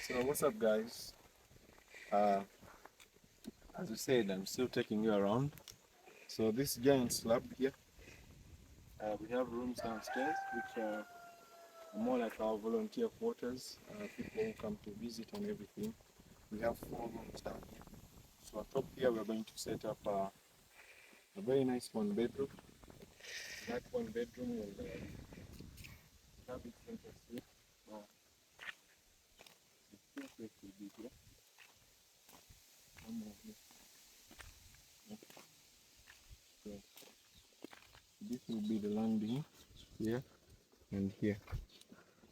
So what's up, guys? As I said, I'm still taking you around. So this giant slab here, we have rooms downstairs which are more like our volunteer quarters. People who come to visit and everything. We have 4 rooms down here. So on top here, we're going to set up a very nice 1 bedroom. That 1 bedroom will have its center suite. Uh, the staircase will be here. Somewhere here. So this will be the landing here and here.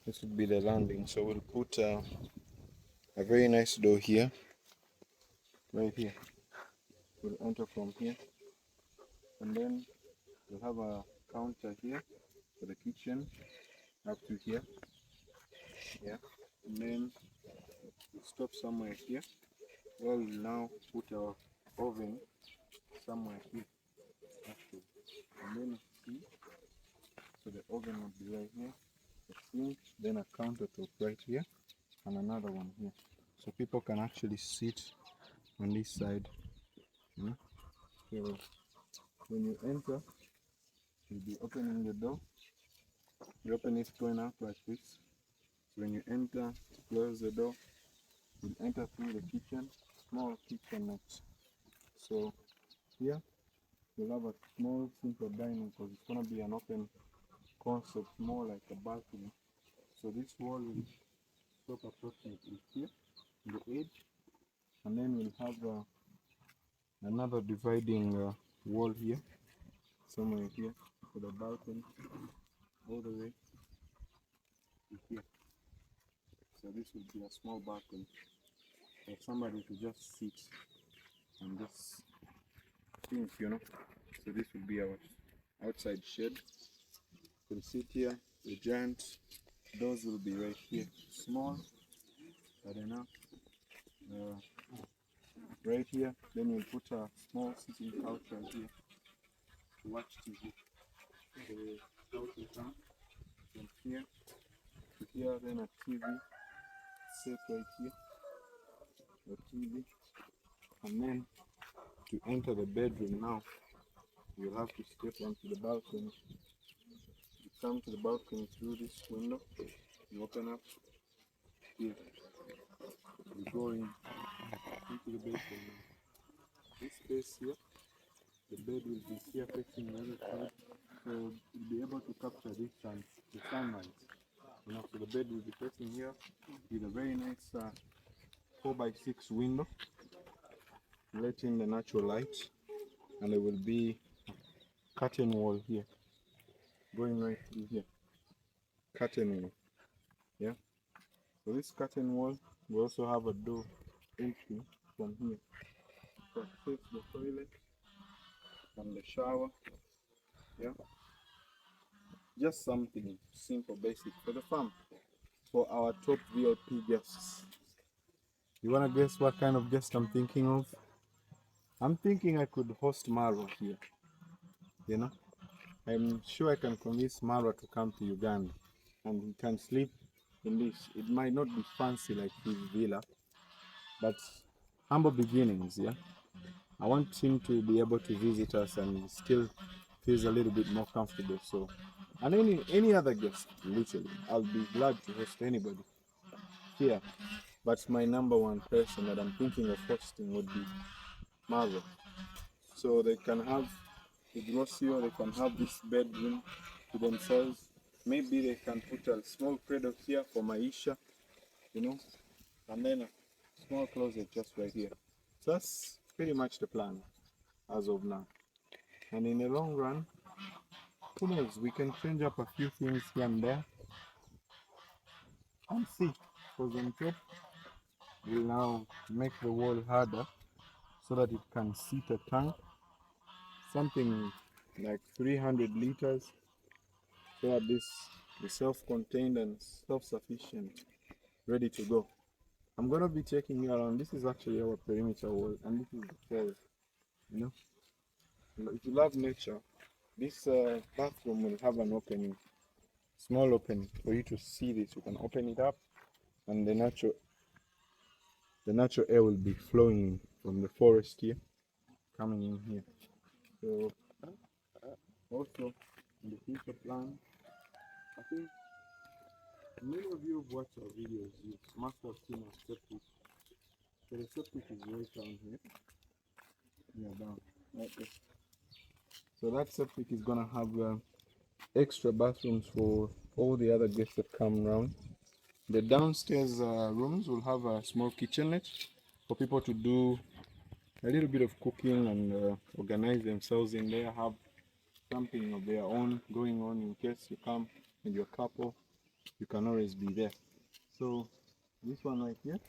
This would be the landing. So we'll put a very nice door here, right here. We'll enter from here, and then we'll have a counter here for the kitchen up to here. Yeah, and then we'll stop somewhere here. Well, we'll now put our oven somewhere here, actually. And then see, so the oven will be right here. The sink, then a countertop right here, and another one here. So people can actually sit on this side. So when you enter, you'll be opening the door. You open it going out like this. So when you enter, close the door, you'll enter through the kitchen, small kitchenette. So here you'll have a small simple dining because it's gonna be an open concept, more like a balcony. So this wall will stop approximately here, the edge, and then we'll have another dividing wall here, somewhere here for the balcony, all the way to here. So this will be a small balcony for somebody to just sit and just think, So this will be our outside shed. You can sit here. The giant doors will be right here, small, but enough. Right here, then we'll put a small sitting couch right here to watch TV. The couch will come from here to here, then a TV set right here, a TV, and then to enter the bedroom now, you'll have to step onto the balcony. You come to the balcony through this window, you open up here, you go into the bedroom. This space here, the bed will be here facing the other side, so you'll be able to capture this the sunlight. So the bed will be facing here with a very nice 4x6 window, letting the natural light, and there will be a curtain wall here, going right through here. Curtain wall, yeah. So this curtain wall, we also have a door entry from here to access the toilet and the shower, yeah. Just something simple, basic for the farm, for our top VIP guests. You wanna guess what kind of guest I'm thinking of? I'm thinking I could host Marwa here. I'm sure I can convince Marwa to come to Uganda and he can sleep in this. It might not be fancy like his villa, but humble beginnings, yeah. I want him to be able to visit us and still feels a little bit more comfortable. So, and any other guest, literally, I'll be glad to host anybody here. But my number one person that I'm thinking of hosting would be Marwa. So they can have the Grosio, they can have this bedroom to themselves. Maybe they can put a small cradle here for Maisha, and then a small closet just right here. So that's pretty much the plan as of now. And in the long run, who knows, we can change up a few things here and there and see. Because on top, we'll now make the wall harder so that it can seat a tank, something like 300 liters, so that this is self-contained and self-sufficient, ready to go. I'm gonna be taking you around. This is actually our perimeter wall, and this is the forest. If you love nature, this bathroom will have an opening, small opening for you to see this. You can open it up, and the natural the natural air will be flowing from the forest here, coming in here. So also in the future plan, I think many of you have watched our videos, you must have seen our septic. So the septic is right down here. Yeah, down right there. So that septic is gonna have extra bathrooms for all the other guests that come around. The downstairs rooms will have a small kitchenette for people to do a little bit of cooking and organize themselves in there, have something of their own going on in case you come and you're a couple, you can always be there. So this one right here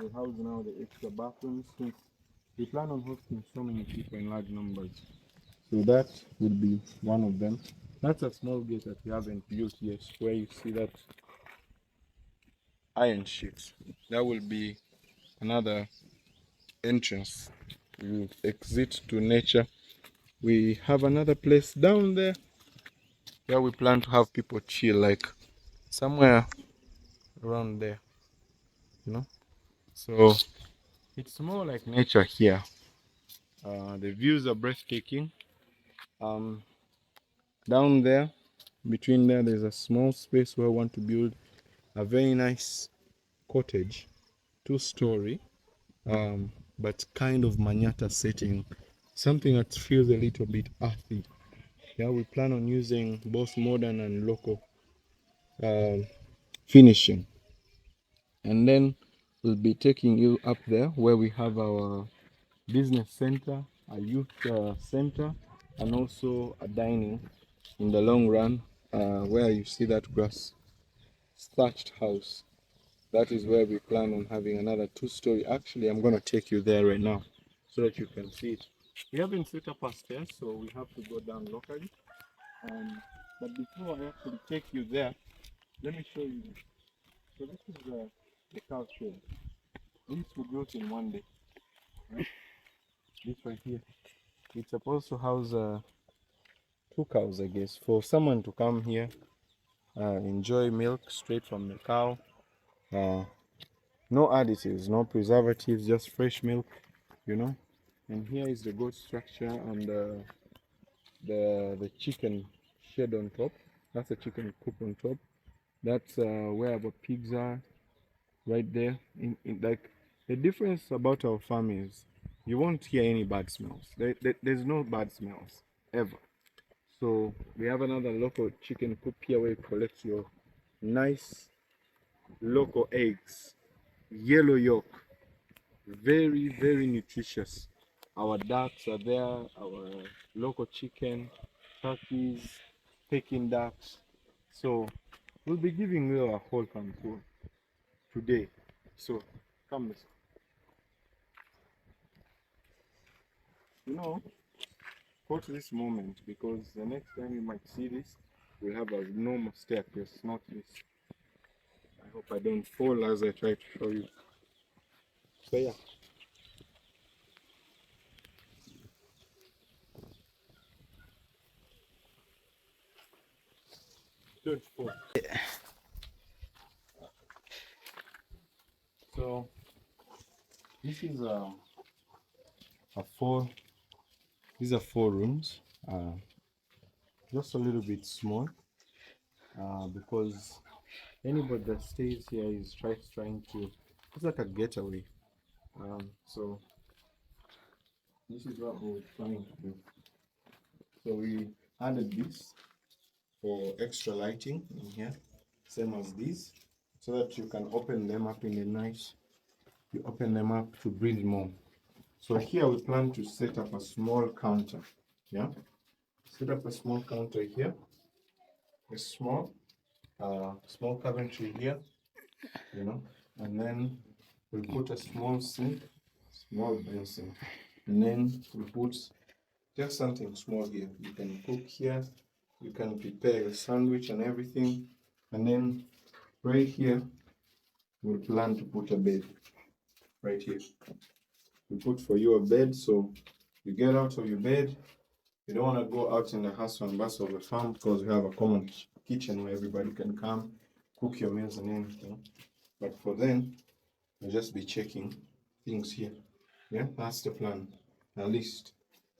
will house now the extra bathrooms since we plan on hosting so many people in large numbers. So that will be one of them. That's a small gate that we haven't used yet, where you see that iron sheet. That will be another entrance. You exit to nature. We have another place down there where we plan to have people chill, like somewhere around there, you know. So it's more like nature here. The views are breathtaking. Down there, between there, there's a small space where I want to build a very nice cottage, 2-story, but kind of manyatta setting, something that feels a little bit earthy. Yeah, we plan on using both modern and local finishing, and then we'll be taking you up there where we have our business center, a youth center, and also a dining in the long run, where you see that grass thatched house. That is where we plan on having another 2-story. Actually, I'm going to take you there right now so that you can see it. We haven't set up a stairs, so we have to go down locally. But before I actually take you there, let me show you. So this is the cow shed. This we built in one day. Right? This right here. It's supposed to house 2 cows, I guess, for someone to come here, enjoy milk straight from the cow. No additives, no preservatives, just fresh milk, you know. And here is the goat structure and the chicken shed on top. That's a chicken coop on top. That's where our pigs are, right there. Like the difference about our farm is you won't hear any bad smells. There's no bad smells ever. So we have another local chicken coop here where you collect your nice local eggs, yellow yolk, very, very nutritious. Our ducks are there, our local chicken, turkeys, Peking ducks. So we'll be giving you a whole farm tour today. So come, listen. You know, quote this moment because the next time you might see this, we'll have a normal staircase, not this. I hope I don't fall as I try to show you. So yeah. Don't fall. So this is a four. These are 4 rooms. Just a little bit small. Because anybody that stays here is trying to. It's like a getaway. So this is what we're trying to do. So we added this for extra lighting in here, same as these, so that you can open them up in the night. You open them up to breathe more. So here we plan to set up a small counter. Yeah, set up a small counter here, a small cabinetry here, you know, and then we put a small sink, small basin, and then we put just something small here. You can cook here, you can prepare a sandwich and everything, and then right here we plan to put a bed right here. We put for you a bed, so you get out of your bed. You don't want to go out in the hustle and bustle of the farm because we have a common kitchen where everybody can come, cook your meals and anything. But for then, I'll just be checking things here. Yeah, that's the plan, at least.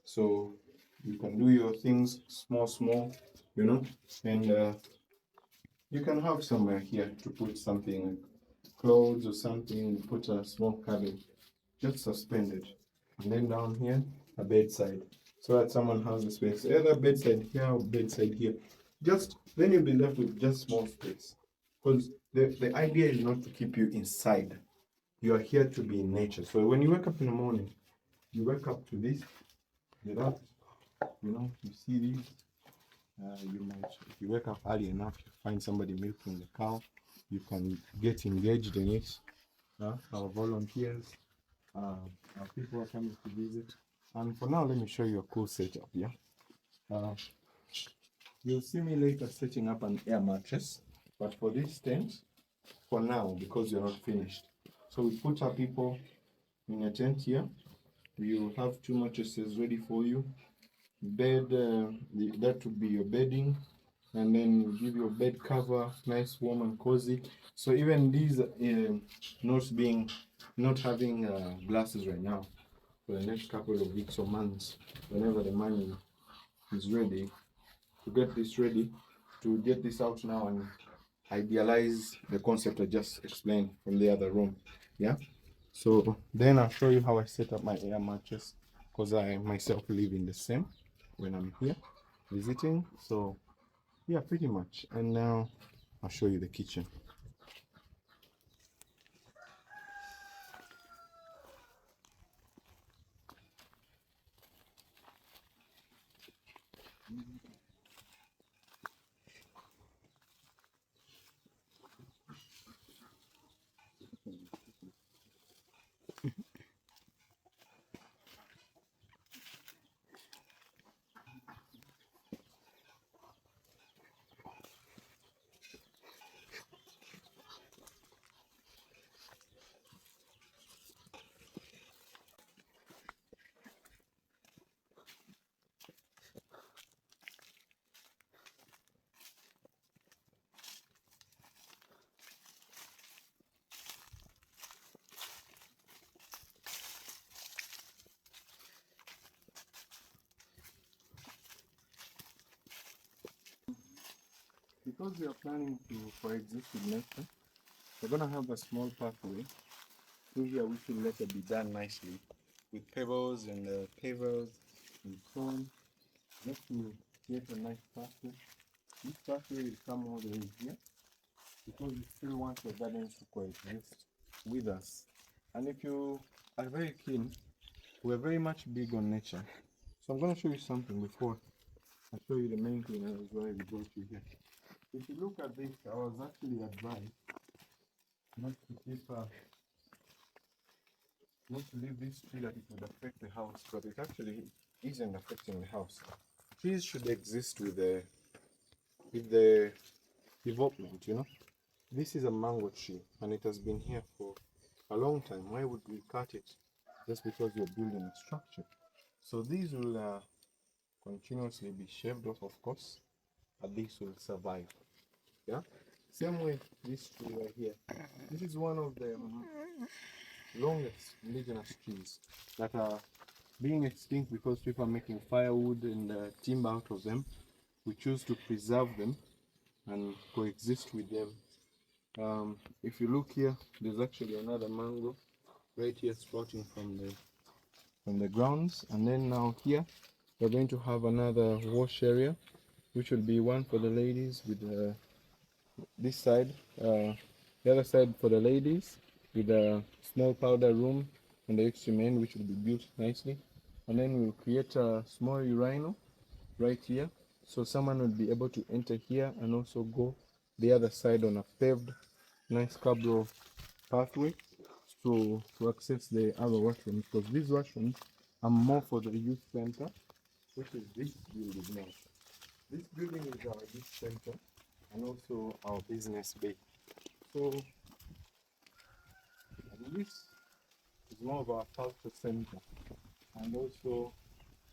So you can do your things small, you know, and you can have somewhere here to put something like clothes or something, put a small cabin, just suspended. And then down here, a bedside. So that someone has a space. Either bedside here or bedside here. Just then you'll be left with just small space. Because the idea is not to keep you inside. You are here to be in nature. So when you wake up in the morning, you wake up to this, that, you know, you see these. You might, if you wake up early enough, you find somebody milking the cow. You can get engaged in it. Our volunteers, our people are coming to visit. And for now, let me show you a cool setup. Yeah, you'll see me later setting up an air mattress. But for this tent, for now, because you're not finished, so we put our people in a tent here. You have 2 mattresses ready for you. Bed, that would be your bedding, and then you give your bed cover, nice, warm and cozy. So even these not having glasses right now, for the next couple of weeks or months, whenever the money is ready, to get this ready, to get this out now and idealize the concept I just explained from the other room. Yeah. So then I'll show you how I set up my air mattress, because I myself live in the same when I'm here visiting. So yeah, pretty much. And now I'll show you the kitchen. Because we are planning to coexist with nature, we're gonna have a small pathway through here, which will later be done nicely with pebbles and pavers and so on, just to create a nice pathway. This pathway will come all the way here because we still want the gardens to coexist with us. And if you are very keen, we're very much big on nature. So I'm going to show you something before I show you the main thing that is why we brought you here. If you look at this, I was actually advised not to keep, not to leave this tree that it would affect the house, but it actually isn't affecting the house. Trees should exist with the development, you know. This is a mango tree and it has been here for a long time. Why would we cut it just because we're building a structure? So these will continuously be shaved off, of course, but this will survive. Yeah. Same with this tree right here. This is one of the longest indigenous trees that are being extinct because people are making firewood and timber out of them. We choose to preserve them and coexist with them. If you look here, there's actually another mango right here sprouting from the grounds, and then now here we're going to have another wash area, which will be one for the ladies with this side, the other side for the ladies with a small powder room on the extreme end, which will be built nicely, and then we'll create a small urinal right here, so someone will be able to enter here and also go the other side on a paved nice cobble pathway to access the other washrooms, because these washrooms are more for the youth center, which is this building now. This building is our youth center and also our business bay. So this is more of our culture center and also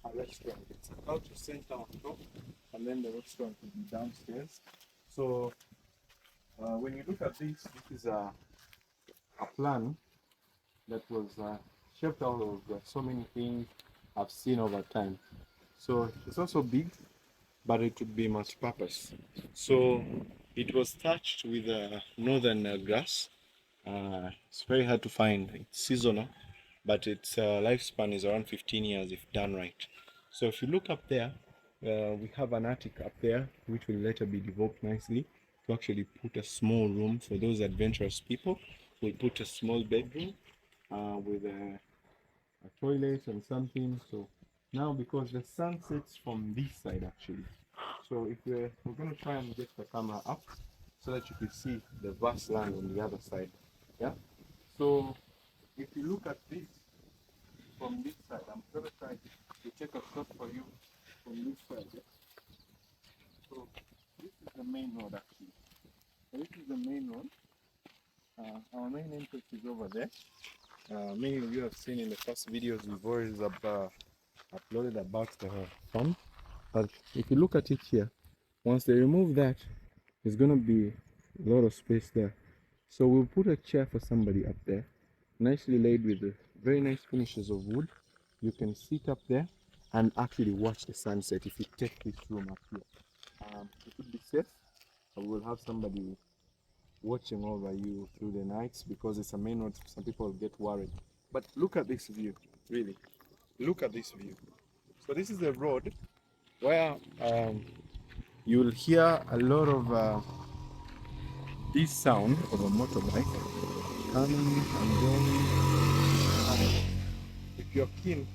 a restaurant. It's a culture center on top, and then the restaurant will be downstairs. So when you look at this, this is a plan that was shaped out of so many things I've seen over time. So it's also big, but it would be multi-purpose. So it was thatched with northern grass. It's very hard to find. It's seasonal, but its lifespan is around 15 years if done right. So if you look up there, we have an attic up there, which will later be developed nicely to actually put a small room for those adventurous people. We'll put a small bedroom with a toilet and something. So now, because the sun sets from this side actually, so if we're going to try and get the camera up so that you could see the vast land on the other side. Yeah. So if you look at this from this side, I'm going to try to take a shot for you from this side. Yeah? So this is the main road actually. So this is the main road. Our main entrance is over there. Many of you have seen in the first videos we've already uploaded about the farm. But if you look at it here, once they remove that, there's going to be a lot of space there. So we'll put a chair for somebody up there, nicely laid with very nice finishes of wood. You can sit up there and actually watch the sunset if you take this room up here. It would be safe. We'll have somebody watching over you through the nights because it's a main road. Some people get worried. But look at this view, really. Look at this view. So this is the road where you'll hear a lot of this sound of a motorbike coming and going. If you're keen,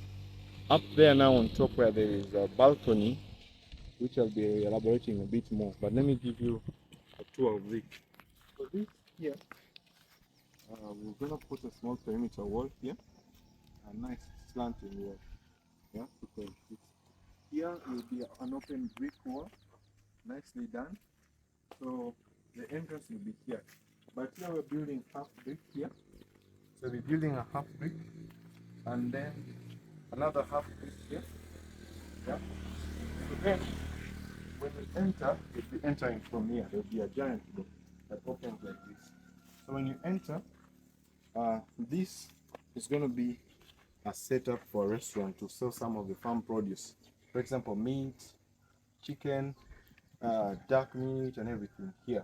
up there now on top where there is a balcony, which I'll be elaborating a bit more, but let me give you a tour of this. So this here, we're gonna put a small perimeter wall here, a nice slanting wall, yeah, because here will be an open brick wall, nicely done. So the entrance will be here, but here we're building half brick here. So we're building a half brick, and then another half brick here. Yeah. So then, when you enter, you'll be entering from here. There'll be a giant door that opens like this. So when you enter, this is going to be a setup for a restaurant to sell some of the farm produce. For example, meat, chicken, dark meat, and everything here.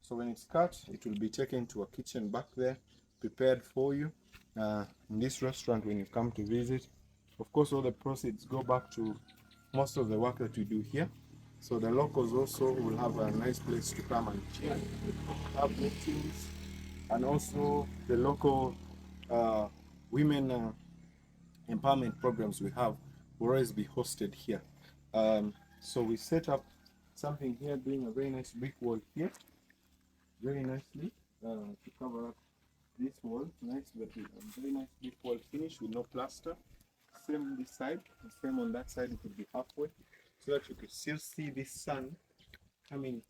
So when it's cut, it will be taken to a kitchen back there, prepared for you in this restaurant when you come to visit. Of course, all the proceeds go back to most of the work that we do here. So the locals also will have a nice place to come and chill, have meetings, and also the local women empowerment programs we have will always be hosted here. So we set up something here, doing a very nice brick wall here, very nicely to cover up this wall. Nice, but a very nice brick wall finish with no plaster. Same this side, same on that side. It would be halfway, so that you could still see this sun coming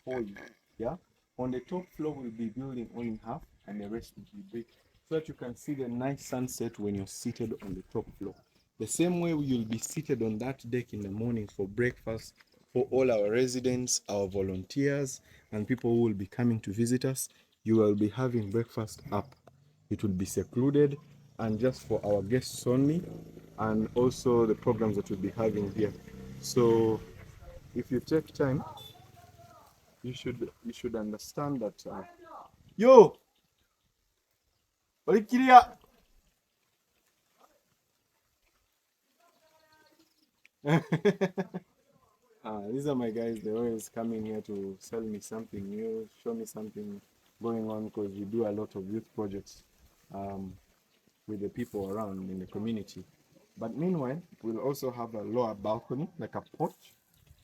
for you. Yeah. On the top floor, we'll be building only half, and the rest will be brick, so that you can see the nice sunset when you're seated on the top floor. The same way you'll be seated on that deck in the morning for breakfast for all our residents, our volunteers, and people who will be coming to visit us. You will be having breakfast up. It will be secluded and just for our guests only, and also the programs that we'll be having here. So if you take time, you should understand that yo Olikiria. These are my guys. They always come in here to sell me something new, show me something going on, because we do a lot of youth projects with the people around in the community. But meanwhile, we'll also have a lower balcony, like a porch,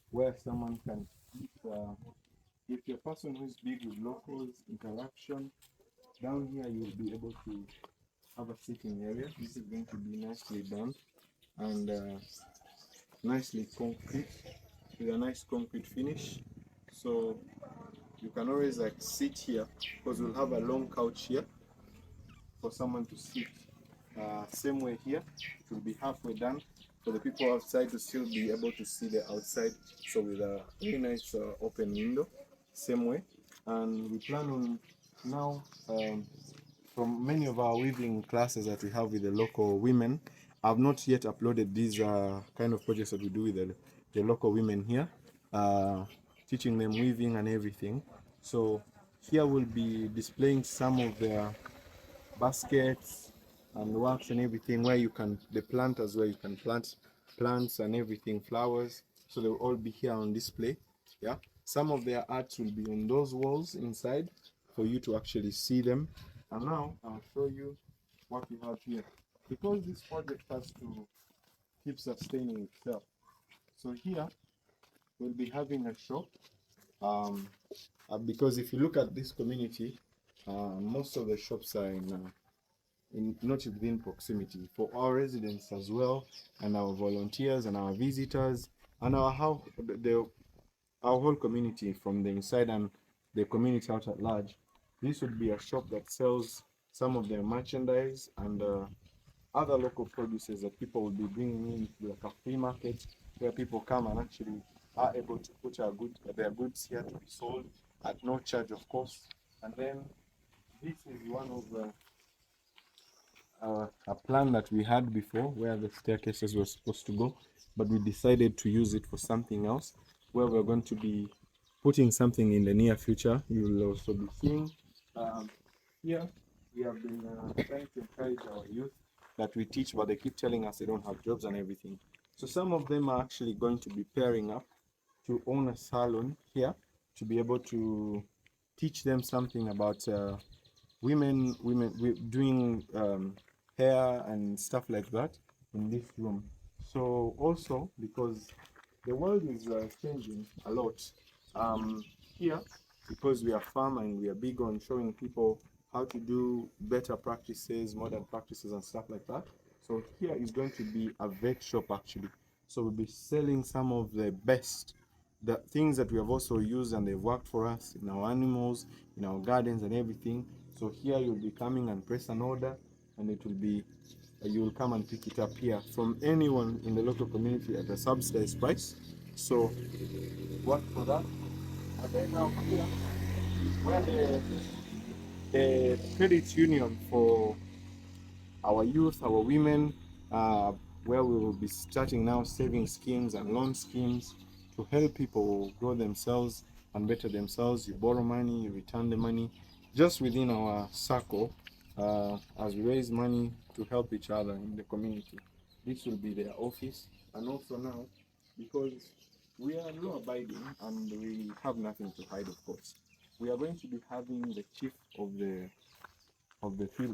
where someone can eat. If you're a person who's big with locals, interaction, down here you'll be able to have a sitting area. This is going to be nicely done and nicely concrete with a nice concrete finish. So you can always like sit here, because we'll have a long couch here for someone to sit. Same way here, it will be halfway done for the people outside to still be able to see the outside. So with a very nice open window, same way. And we plan on now from many of our weaving classes that we have with the local women. I've not yet uploaded these kind of projects that we do with the local women here, teaching them weaving and everything. So here we'll be displaying some of their baskets and works and everything, where you can, the planters, where you can plant plants and everything, flowers. So they'll all be here on display. Yeah, some of their arts will be on those walls inside for you to actually see them. And now I'll show you what we have here, because this project has to keep sustaining itself. So here we'll be having a shop, um, because if you look at this community, most of the shops are not within proximity. For our residents as well, and our volunteers and our visitors and our our whole community from the inside and the community out at large, this would be a shop that sells some of their merchandise and other local produces that people will be bringing in, like a flea market where people come and actually are able to put their goods here to be sold at no charge, of course. And then this is one of the a plan that we had before, where the staircases were supposed to go, but we decided to use it for something else, where we're going to be putting something in the near future. You will also be seeing here. We have been trying to encourage our youth that we teach, but they keep telling us they don't have jobs and everything. So some of them are actually going to be pairing up to own a salon here, to be able to teach them something about women doing hair and stuff like that in this room. So also, because the world is changing a lot, here, because we are farm and we are big on showing people how to do better practices, modern practices and stuff like that. So here is going to be a vet shop actually. So we'll be selling some of the best, the things that we have also used and they've worked for us in our animals, in our gardens and everything. So here you'll be coming and press an order, and it will be, you will come and pick it up here from anyone in the local community at a subsidized price. So work for that. And then now here, where the credit union for our youth, our women, uh, where we will be starting now saving schemes and loan schemes to help people grow themselves and better themselves. You borrow money, you return the money, just within our circle, as we raise money to help each other in the community. This will be their office. And also now, because we are law abiding and we have nothing to hide, of course, we are going to be having the chief of the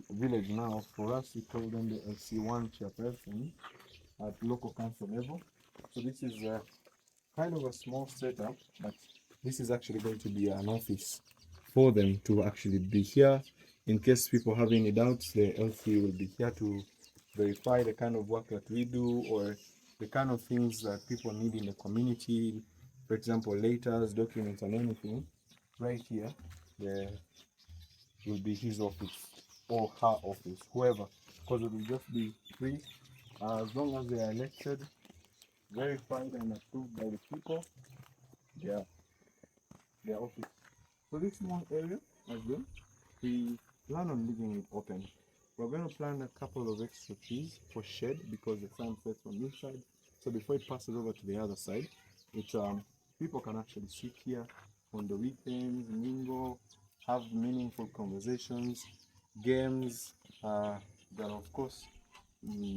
village now. For us, we call them the LC1 chairperson at local council level. So this is kind of a small setup, but this is actually going to be an office for them to actually be here. In case people have any doubts, the LC will be here to verify the kind of work that we do, or the kind of things that people need in the community. For example, letters, documents, and anything. Right here, the will be his office or her office, whoever, because it will just be free as long as they are elected, verified, and approved by the people. Yeah, their office. So this small area, as well, we plan on leaving it open. We're going to plant a couple of extra trees for shade because the sun sets on this side. So before it passes over to the other side, it people can actually sit here on the weekends, mingle, have meaningful conversations, games that are of course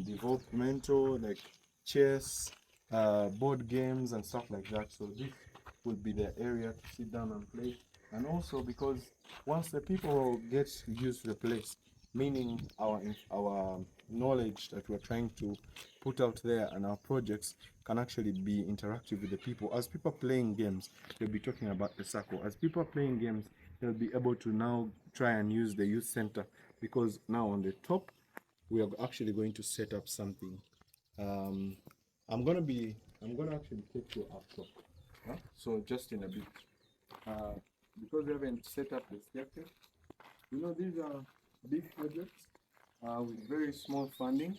developmental, like chess, board games and stuff like that. So this would be the area to sit down and play. And also because once the people get used to the place, meaning our knowledge that we're trying to put out there and our projects can actually be interactive with the people. As people are playing games, they'll be talking about the circle. As people are playing games, they'll be able to now try and use the youth center, because now on the top we are actually going to set up something. um, I'm gonna actually take you up top, huh? So just in a bit, uh, because we haven't set up the staircase. You know, these are big projects with very small funding.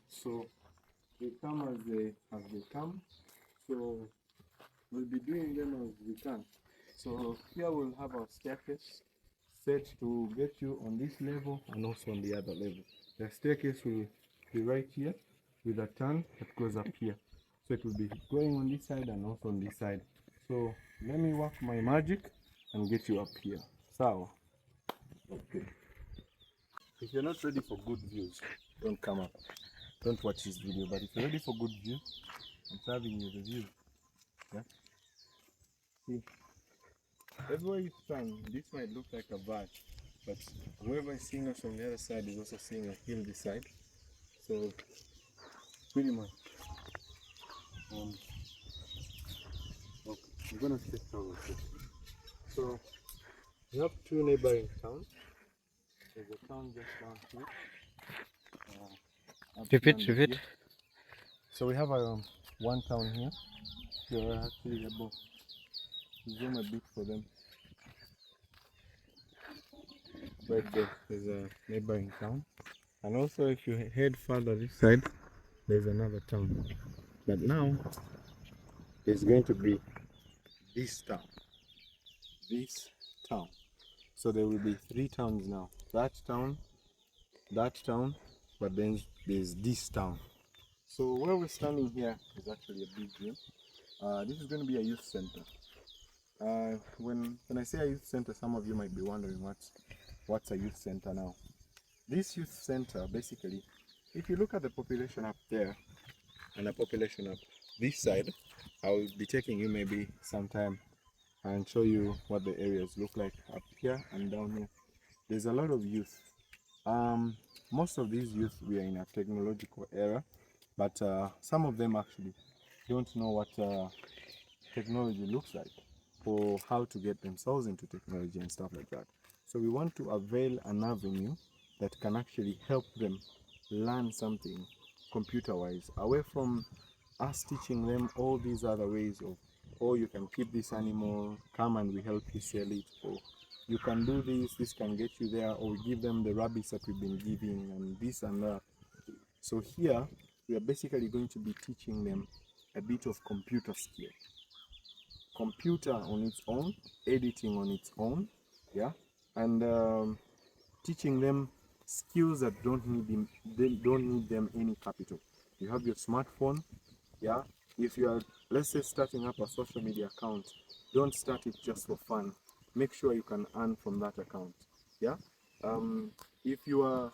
So they come as they come. So we'll be doing them as we can. So here we'll have our staircase set to get you on this level and also on the other level. The staircase will be right here with a turn that goes up here. So it will be going on this side and also on this side. So let me work my magic and get you up here. So, okay. If you're not ready for good views, don't come up. Don't watch this video. But if you're ready for good views, I'm serving you the view. Yeah. See, everywhere you stand, this might look like a valley, but whoever is seeing us from the other side is also seeing a hill this side. So pretty much, okay, I'm gonna step down. So we have two neighboring towns. There's a town just down here. Repeat. So we have one town here. You're actually able to zoom a bit for them. Right there's a neighboring town. And also if you head further this side, there's another town. But now, it's going to be this town. This town. So there will be three towns now. That town, but then there's this town. So where we're standing here is actually a big gym. This is going to be a youth center. When I say a youth center, some of you might be wondering what's a youth center now. This youth center, basically, if you look at the population up there and the population up this side, I will be taking you maybe sometime and show you what the areas look like up here and down here. There's a lot of youth. Most of these youth, we are in a technological era, but some of them actually don't know what technology looks like or how to get themselves into technology and stuff like that. So we want to avail an avenue that can actually help them learn something computer-wise, away from us teaching them all these other ways of, oh, you can keep this animal, come and we help you sell it, or you can do this can get you there, or we give them the rabbits that we've been giving and this and that. So here, we are basically going to be teaching them a bit of computer skill. Computer on its own, editing on its own, yeah, and teaching them skills that don't need them any capital. You have your smartphone, yeah. If you are, let's say, starting up a social media account, don't start it just for fun. Make sure you can earn from that account, yeah. If you are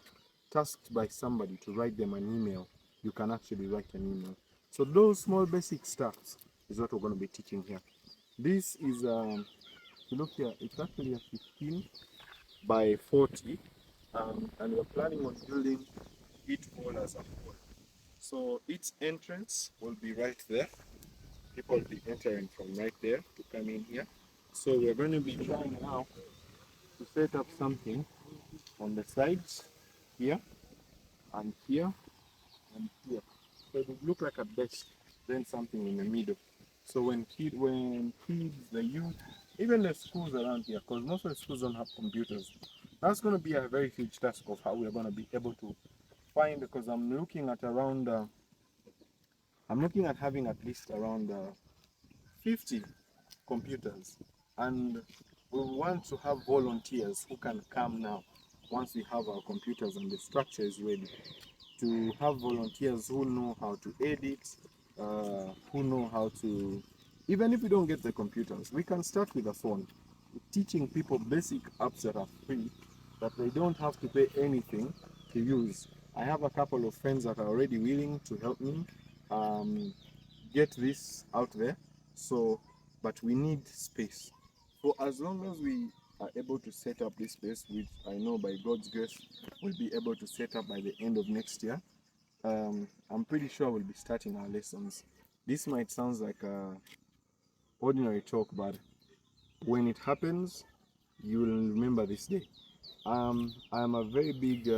tasked by somebody to write them an email, you can actually write an email. So those small basic stuff is what we're going to be teaching here. This is, if you look here, it's actually a 15 by 40, and we're planning on building it all as a whole. So its entrance will be right there. People will be entering from right there to come in here. So we're going to be trying now to set up something on the sides here and here and here. So it would look like a desk, then something in the middle. So when kids, the youth, even the schools around here, because most of the schools don't have computers, that's going to be a very huge task of how we're going to be able to find, because I'm looking at around, I'm looking at having at least around 50 computers, and we want to have volunteers who can come now once we have our computers and the structure is ready, to have volunteers who know how to edit, who know how to, even if we don't get the computers, we can start with a phone, teaching people basic apps that are free, that they don't have to pay anything to use. I have a couple of friends that are already willing to help me get this out there. So, but we need space. For as long as we are able to set up this space, which I know by God's grace we'll be able to set up by the end of next year, I'm pretty sure we'll be starting our lessons. This might sound like a ordinary talk, but when it happens, you will remember this day. I'm a very big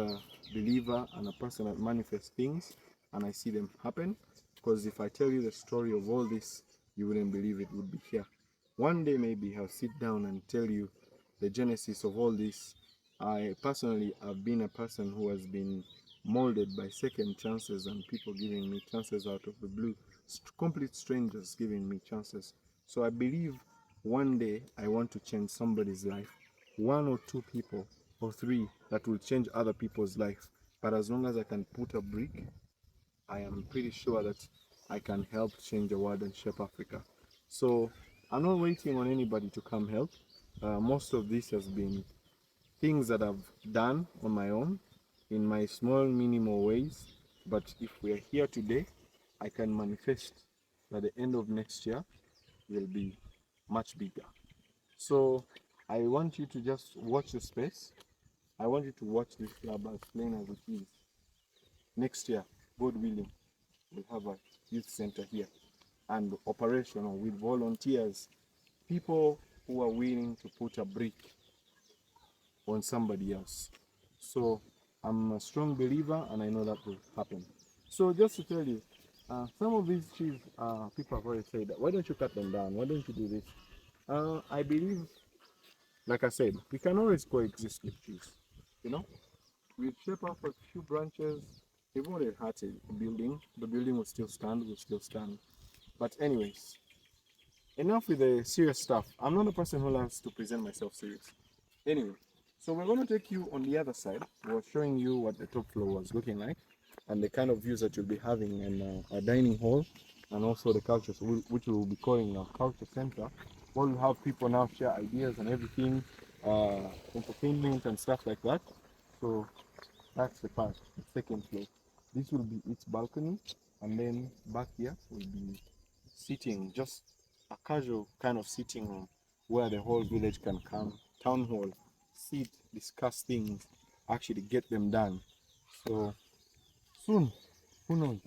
believer and a person that manifests things, and I see them happen, because if I tell you the story of all this, you wouldn't believe it would be here. One day maybe I'll sit down and tell you the genesis of all this. I personally have been a person who has been molded by second chances and people giving me chances out of the blue, complete strangers giving me chances. So I believe one day I want to change somebody's life. 1 or 2 people or 3 that will change other people's life. But as long as I can put a brick, I am pretty sure that I can help change the world and shape Africa. So I'm not waiting on anybody to come help. Most of this has been things that I've done on my own in my small minimal ways. But if we are here today, I can manifest that the end of next year will be much bigger. So I want you to just watch the space. I want you to watch this club as plain as it is. Next year, God willing, we'll have a youth center here and operational with volunteers, people who are willing to put a brick on somebody else. So I'm a strong believer and I know that will happen. So just to tell you, some of these trees, people have already said, why don't you cut them down? Why don't you do this? I believe, like I said, we can always coexist with trees. You know, we chop off a few branches. We've already hurt a building. The building will still stand. Will still stand. But anyways, enough with the serious stuff. I'm not a person who loves to present myself serious. Anyway, so we're going to take you on the other side. We're showing you what the top floor was looking like and the kind of views that you'll be having in a dining hall and also the culture, which we will be calling a culture center. We'll have people now share ideas and everything, entertainment and stuff like that. So that's the part, the second floor. This will be its balcony, and then back here will be sitting, just a casual kind of sitting room where the whole village can come, town hall, sit, discuss things, actually get them done. So soon, who knows,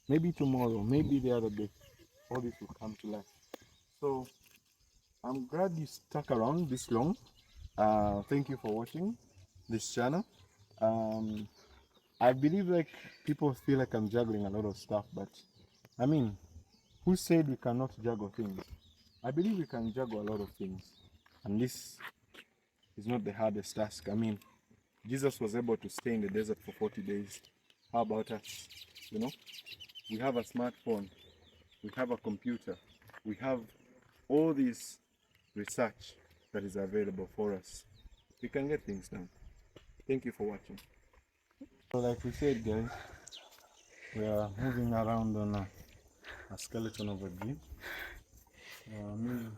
maybe tomorrow, maybe the other day, all this will come to life. So I'm glad you stuck around this long. Thank you for watching this channel. I believe like people feel like I'm juggling a lot of stuff, but I mean, who said we cannot juggle things? I believe we can juggle a lot of things, and this is not the hardest task. I mean, Jesus was able to stay in the desert for 40 days. How about us? You know, we have a smartphone, we have a computer, we have all this research that is available for us. We can get things done. Thank you for watching. So like we said, guys, we are moving around on a skeleton of a dream. Meaning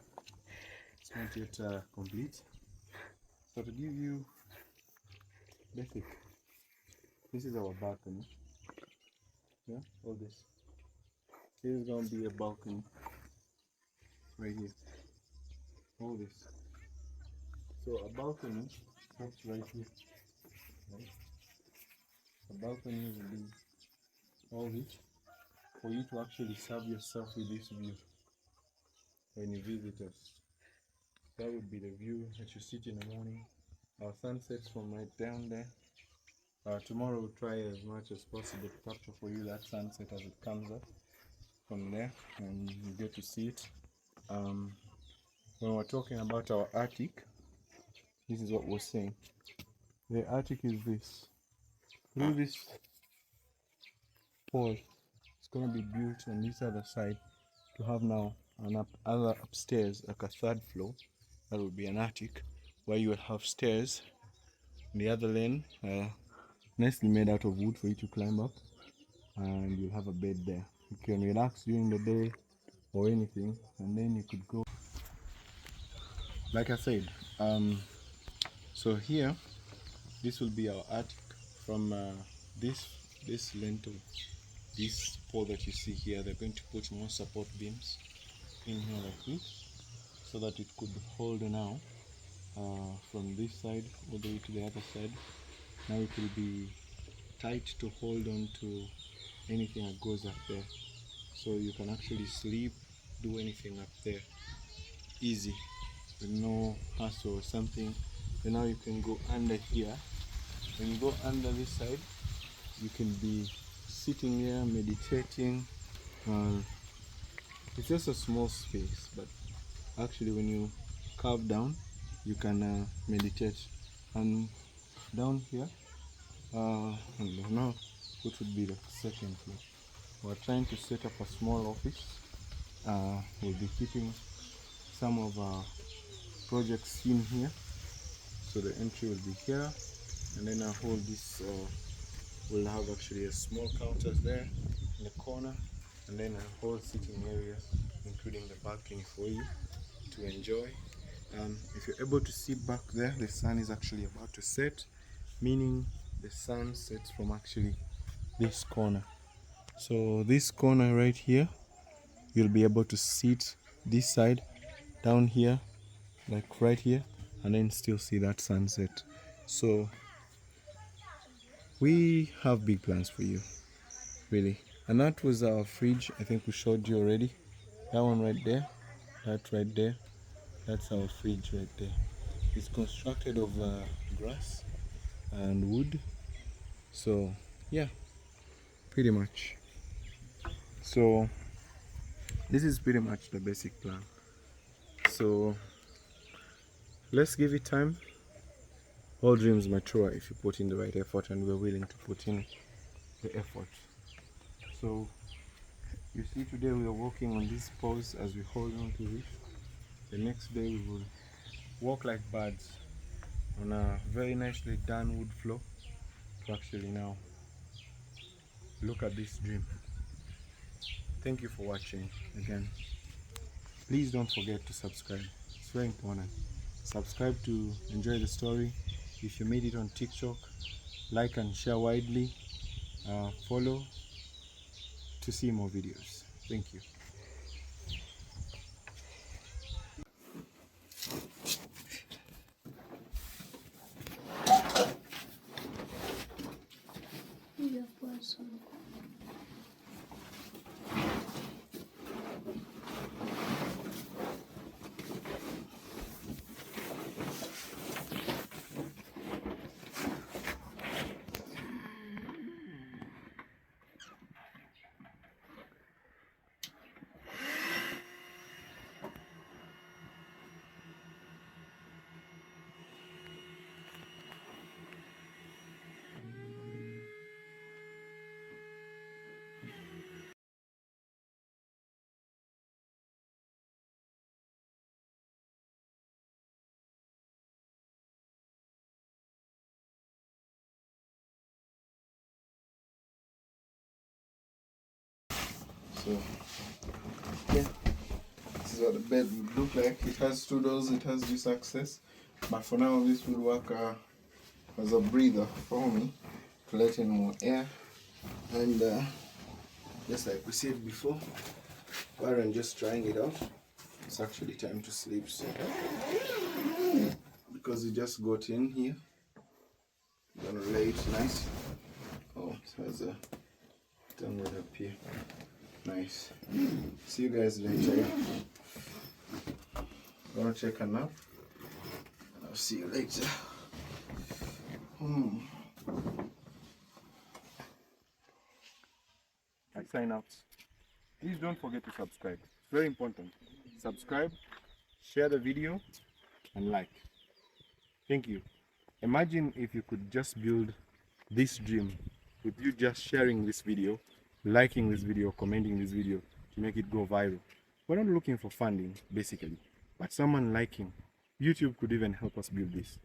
it's not yet complete. So to give you basic, this is our balcony. Yeah, all this. This is gonna be a balcony right here. All this. So a balcony stops right here. Right? A balcony will be all this for you to actually serve yourself with this view when you visit us. That would be the view that you sit in the morning. Our sunsets from right down there. Tomorrow we'll try as much as possible to capture for you that sunset as it comes up from there, and you get to see it. When we're talking about our attic, this is what we're saying. The attic is this. Through this hall, it's going to be built on this other side to have now an other upstairs, like a third floor. That will be an attic where you will have stairs. The other lane, nicely made out of wood for you to climb up, and you'll have a bed there. You can relax during the day or anything, and then you could go. Like I said, so here, this will be our attic. From this lintel, this pole that you see here, they're going to put more support beams in here like this, so that it could hold now from this side all the way to the other side. Now it will be tight to hold on to anything that goes up there, so you can actually sleep, do anything up there easy with no hassle or something. And now you can go under here. When you go under this side, you can be sitting here meditating. It's just a small space, but actually when you carve down, you can meditate. And down here, I don't know what would be the second floor. We're trying to set up a small office. We'll be keeping some of our projects in here. So the entry will be here, and then I hold this. We'll have actually a small counter there in the corner, and then a whole sitting area, including the balcony for you to enjoy. If you're able to see back there, the sun is actually about to set, meaning the sun sets from actually this corner. So this corner right here, you'll be able to sit this side down here, like right here, and then still see that sunset. So we have big plans for you, really. And that was our fridge. I think we showed you already. That one right there, that right there, that's our fridge right there. It's constructed of grass and wood. So yeah, pretty much. So this is pretty much the basic plan. So let's give it time. All dreams mature if you put in the right effort, and we're willing to put in the effort. So you see, today we are working on this pose as we hold on to this. The next day we will walk like birds on a very nicely done wood floor to actually now look at this dream. Thank you for watching again. Please don't forget to subscribe. It's very important. Subscribe to enjoy the story. If you made it on TikTok, like and share widely. Follow to see more videos. Thank you. So yeah, this is what the bed would look like. It has 2 doors, it has this access, but for now this will work as a breather for me to let in more air. And just like we said before, rather than just trying it out, it's actually time to sleep. So because we just got in here, I'm gonna lay it nice. Oh, it has a downward up here. Nice. See you guys later. I'm gonna take a nap, and I'll see you later. I sign out. Please don't forget to subscribe. It's very important. Subscribe, share the video, and like. Thank you. Imagine if you could just build this dream with you just sharing this video, liking this video, commenting this video to make it go viral. We're not looking for funding, basically, but someone liking. YouTube could even help us build this.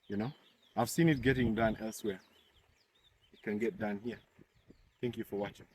You know, I've seen it getting done elsewhere. It can get done here. Thank you for watching.